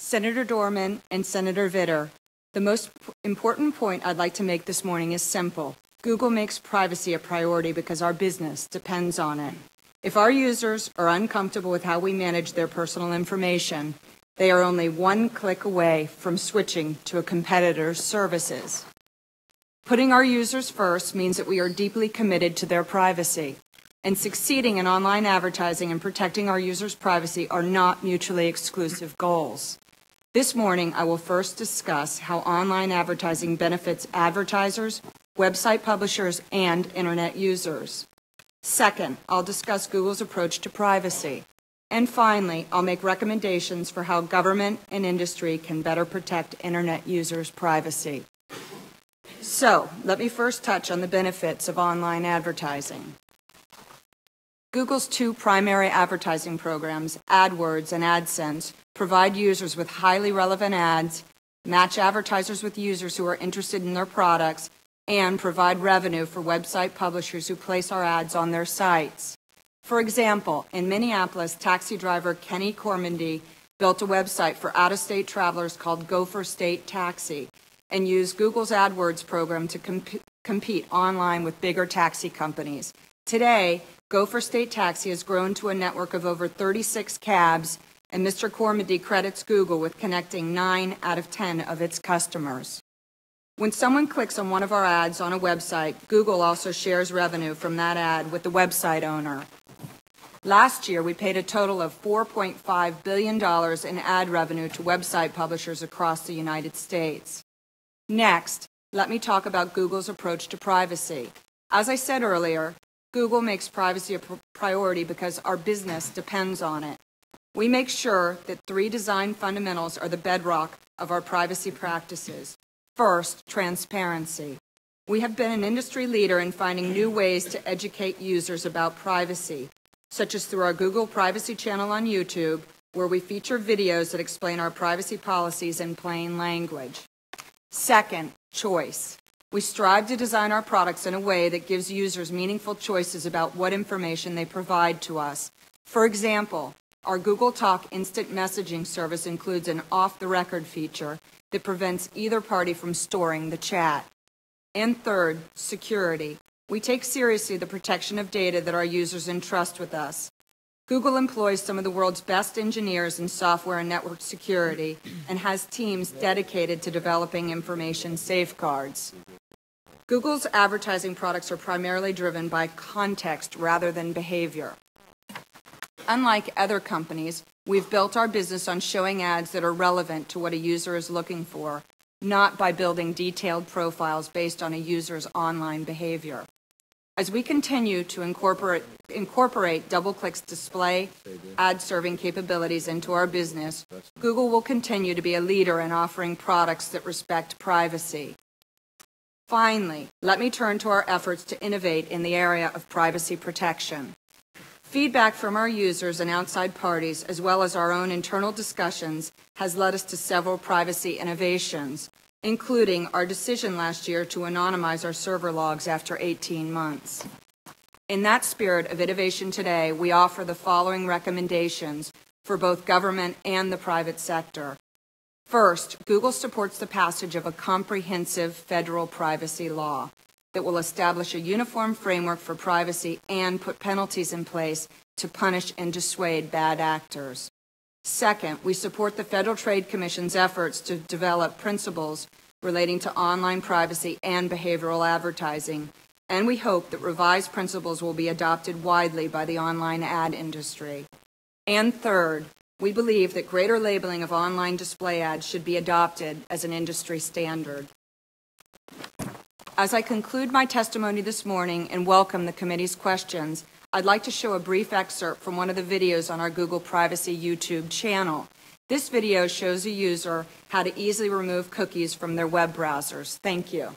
Senator Dorman and Senator Vitter, the most important point I'd like to make this morning is simple. Google makes privacy a priority because our business depends on it. If our users are uncomfortable with how we manage their personal information, they are only one click away from switching to a competitor's services. Putting our users first means that we are deeply committed to their privacy, and succeeding in online advertising and protecting our users' privacy are not mutually exclusive goals. This morning, I will first discuss how online advertising benefits advertisers, website publishers, and Internet users. Second, I'll discuss Google's approach to privacy. And finally, I'll make recommendations for how government and industry can better protect Internet users' privacy. So, let me first touch on the benefits of online advertising. Google's two primary advertising programs, AdWords and AdSense, provide users with highly relevant ads, match advertisers with users who are interested in their products, and provide revenue for website publishers who place our ads on their sites. For example, in Minneapolis, taxi driver Kenny Cormandy built a website for out-of-state travelers called Gopher State Taxi and used Google's AdWords program to compete online with bigger taxi companies. Today, Gopher State Taxi has grown to a network of over 36 cabs, and Mr. Cormandy credits Google with connecting 9 out of 10 of its customers. When someone clicks on one of our ads on a website, Google also shares revenue from that ad with the website owner. Last year, we paid a total of $4.5 billion in ad revenue to website publishers across the United States. Next, let me talk about Google's approach to privacy. As I said earlier, Google makes privacy a priority because our business depends on it. We make sure that 3 design fundamentals are the bedrock of our privacy practices. First, transparency. We have been an industry leader in finding new ways to educate users about privacy, such as through our Google Privacy channel on YouTube, where we feature videos that explain our privacy policies in plain language. Second, choice. We strive to design our products in a way that gives users meaningful choices about what information they provide to us. For example, our Google Talk instant messaging service includes an off-the-record feature that prevents either party from storing the chat. And third, security. We take seriously the protection of data that our users entrust with us. Google employs some of the world's best engineers in software and network security and has teams dedicated to developing information safeguards. Google's advertising products are primarily driven by context rather than behavior. Unlike other companies, we've built our business on showing ads that are relevant to what a user is looking for, not by building detailed profiles based on a user's online behavior. As we continue to incorporate DoubleClick's display ad serving capabilities into our business, Google will continue to be a leader in offering products that respect privacy. Finally, let me turn to our efforts to innovate in the area of privacy protection. Feedback from our users and outside parties, as well as our own internal discussions, has led us to several privacy innovations, including our decision last year to anonymize our server logs after 18 months. In that spirit of innovation today, we offer the following recommendations for both government and the private sector. First, Google supports the passage of a comprehensive federal privacy law that will establish a uniform framework for privacy and put penalties in place to punish and dissuade bad actors. Second, we support the Federal Trade Commission's efforts to develop principles relating to online privacy and behavioral advertising, and we hope that revised principles will be adopted widely by the online ad industry. And third, we believe that greater labeling of online display ads should be adopted as an industry standard. As I conclude my testimony this morning and welcome the committee's questions, I'd like to show a brief excerpt from one of the videos on our Google Privacy YouTube channel. This video shows a user how to easily remove cookies from their web browsers. Thank you.